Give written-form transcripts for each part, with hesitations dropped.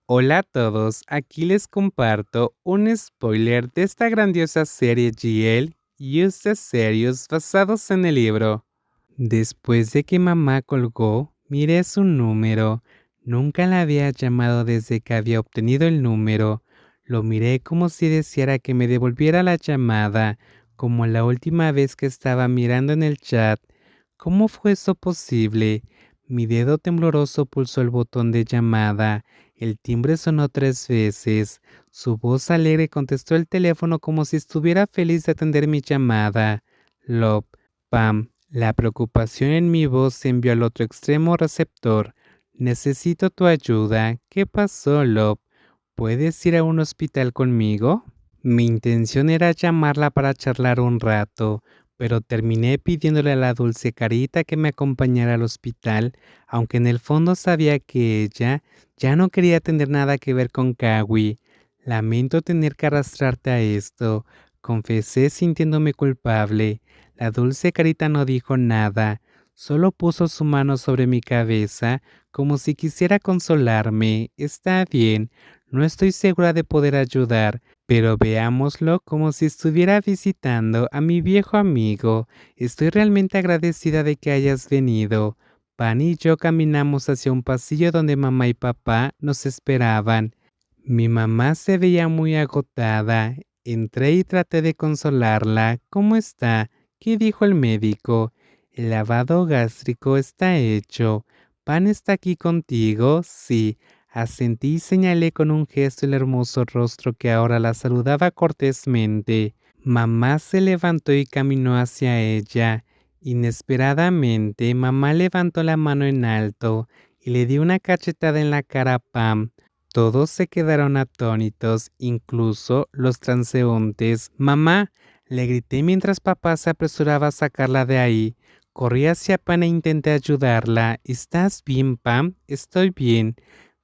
Hola a todos, aquí les comparto un spoiler de esta grandiosa serie GL Use the Series basados en el libro. Después de que mamá colgó, miré su número. Nunca la había llamado desde que había obtenido el número. Lo miré como si deseara que me devolviera la llamada, como la última vez que estaba mirando en el chat. ¿Cómo fue eso posible? Mi dedo tembloroso pulsó el botón de llamada. El timbre sonó 3 veces. Su voz alegre contestó el teléfono como si estuviera feliz de atender mi llamada. Love, Pam. La preocupación en mi voz se envió al otro extremo receptor. Necesito tu ayuda. ¿Qué pasó, Love? ¿Puedes ir a un hospital conmigo? Mi intención era llamarla para charlar un rato, pero terminé pidiéndole a la dulce Carita que me acompañara al hospital, aunque en el fondo sabía que ella ya no quería tener nada que ver con Kawi. Lamento tener que arrastrarte a esto, confesé sintiéndome culpable. La dulce Carita no dijo nada, solo puso su mano sobre mi cabeza, como si quisiera consolarme. Está bien, no estoy segura de poder ayudar, pero veámoslo como si estuviera visitando a mi viejo amigo. Estoy realmente agradecida de que hayas venido. Pan y yo caminamos hacia un pasillo donde mamá y papá nos esperaban. Mi mamá se veía muy agotada. Entré y traté de consolarla. ¿Cómo está? ¿Qué dijo el médico? El lavado gástrico está hecho. ¿Pan está aquí contigo? Sí. Asentí y señalé con un gesto el hermoso rostro que ahora la saludaba cortésmente. Mamá se levantó y caminó hacia ella. Inesperadamente, mamá levantó la mano en alto y le dio una cachetada en la cara a Pam. Todos se quedaron atónitos, incluso los transeúntes. Mamá, le grité mientras papá se apresuraba a sacarla de ahí. Corrí hacia Pam e intenté ayudarla. ¿Estás bien, Pam? Estoy bien,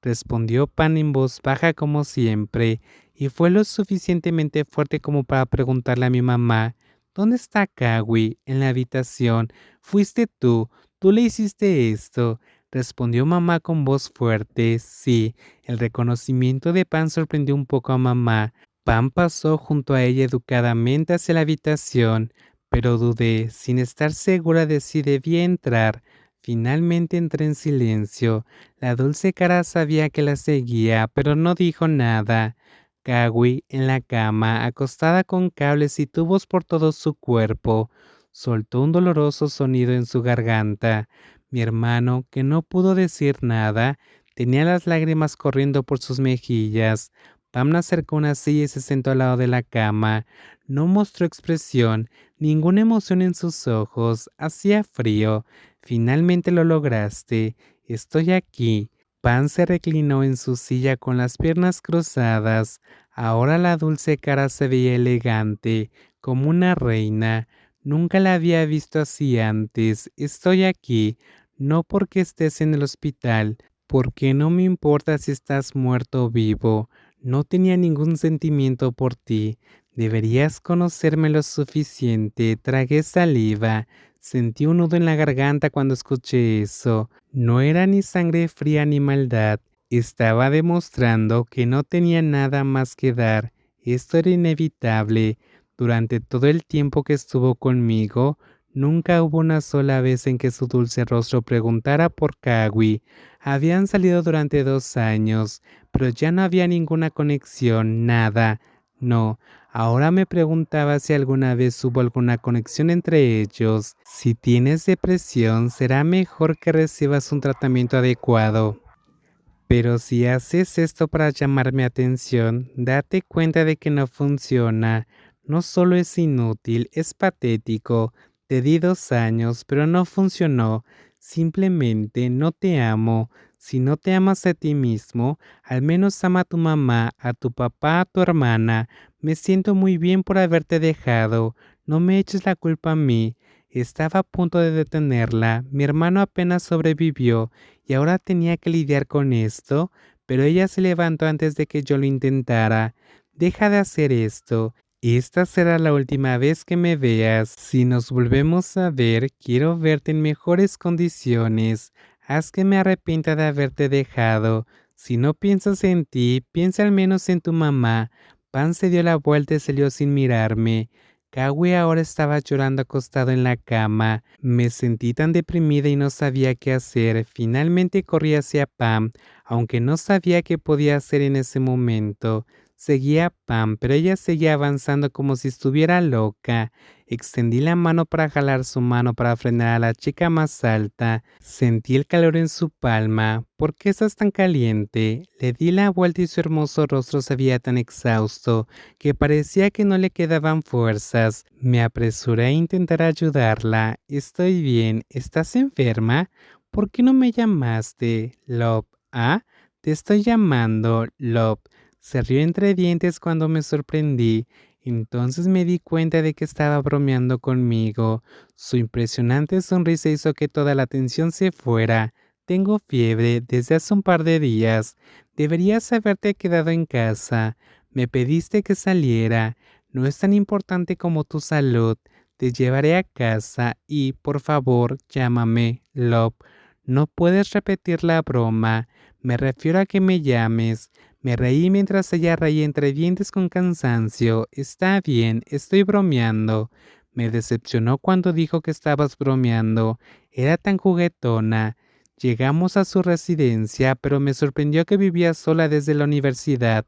respondió Pan en voz baja como siempre, y fue lo suficientemente fuerte como para preguntarle a mi mamá: ¿dónde está Kawi? En la habitación. Fuiste tú le hiciste esto, respondió mamá con voz fuerte. Sí, el reconocimiento de Pan sorprendió un poco a mamá. Pan pasó junto a ella educadamente hacia la habitación, pero dudé, sin estar segura de si debía entrar. Finalmente entré en silencio. La dulce cara sabía que la seguía, pero no dijo nada. Kawi, en la cama, acostada con cables y tubos por todo su cuerpo, soltó un doloroso sonido en su garganta. Mi hermano, que no pudo decir nada, tenía las lágrimas corriendo por sus mejillas. Pam acercó una silla y se sentó al lado de la cama. No mostró expresión, ninguna emoción en sus ojos. Hacía frío. Finalmente lo lograste. Estoy aquí. Pan se reclinó en su silla con las piernas cruzadas. Ahora la dulce cara se veía elegante, como una reina. Nunca la había visto así antes. Estoy aquí, no porque estés en el hospital, porque no me importa si estás muerto o vivo. No tenía ningún sentimiento por ti. Deberías conocerme lo suficiente. Tragué saliva. Sentí un nudo en la garganta cuando escuché eso. No era ni sangre fría ni maldad. Estaba demostrando que no tenía nada más que dar. Esto era inevitable. Durante todo el tiempo que estuvo conmigo, nunca hubo una sola vez en que su dulce rostro preguntara por Kawi. Habían salido durante 2 años, pero ya no había ninguna conexión, nada. No, ahora me preguntaba si alguna vez hubo alguna conexión entre ellos. Si tienes depresión, será mejor que recibas un tratamiento adecuado. Pero si haces esto para llamar mi atención, date cuenta de que no funciona. No solo es inútil, es patético. Te di 2 años, pero no funcionó. Simplemente no te amo. Si no te amas a ti mismo, al menos ama a tu mamá, a tu papá, a tu hermana. Me siento muy bien por haberte dejado. No me eches la culpa a mí. Estaba a punto de detenerla. Mi hermano apenas sobrevivió y ahora tenía que lidiar con esto, pero ella se levantó antes de que yo lo intentara. Deja de hacer esto. Esta será la última vez que me veas. Si nos volvemos a ver, quiero verte en mejores condiciones. Haz que me arrepienta de haberte dejado. Si no piensas en ti, piensa al menos en tu mamá. Pan se dio la vuelta y salió sin mirarme. Kawi ahora estaba llorando acostado en la cama. Me sentí tan deprimida y no sabía qué hacer. Finalmente corrí hacia Pam, aunque no sabía qué podía hacer en ese momento. Seguía a Pam, pero ella seguía avanzando como si estuviera loca. Extendí la mano para jalar su mano para frenar a la chica más alta. Sentí el calor en su palma. ¿Por qué estás tan caliente? Le di la vuelta y su hermoso rostro se veía tan exhausto que parecía que no le quedaban fuerzas. Me apresuré a intentar ayudarla. Estoy bien. ¿Estás enferma? ¿Por qué no me llamaste, Love? ¿Ah? Te estoy llamando, Love. Se rió entre dientes cuando me sorprendí. Entonces me di cuenta de que estaba bromeando conmigo. Su impresionante sonrisa hizo que toda la tensión se fuera. Tengo fiebre desde hace un par de días. Deberías haberte quedado en casa. Me pediste que saliera. No es tan importante como tu salud. Te llevaré a casa y, por favor, llámame, Love. No puedes repetir la broma. Me refiero a que me llames. Me reí mientras ella reía entre dientes con cansancio. Está bien, estoy bromeando. Me decepcionó cuando dijo que estabas bromeando. Era tan juguetona. Llegamos a su residencia, pero me sorprendió que vivía sola desde la universidad.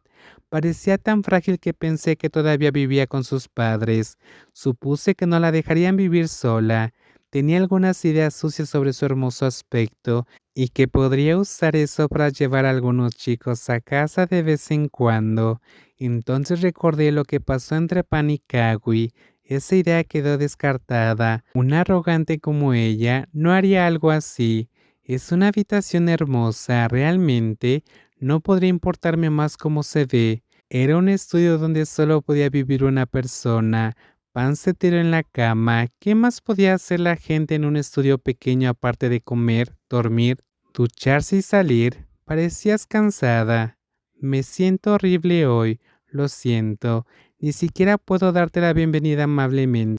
Parecía tan frágil que pensé que todavía vivía con sus padres. Supuse que no la dejarían vivir sola. Tenía algunas ideas sucias sobre su hermoso aspecto y que podría usar eso para llevar a algunos chicos a casa de vez en cuando. Entonces recordé lo que pasó entre Pan y Kawi. Esa idea quedó descartada. Una arrogante como ella no haría algo así. Es una habitación hermosa, realmente. No podría importarme más cómo se ve. Era un estudio donde solo podía vivir una persona. Pan se tiró en la cama. ¿Qué más podía hacer la gente en un estudio pequeño aparte de comer, dormir, ducharse y salir? Parecías cansada. Me siento horrible hoy. Lo siento. Ni siquiera puedo darte la bienvenida amablemente.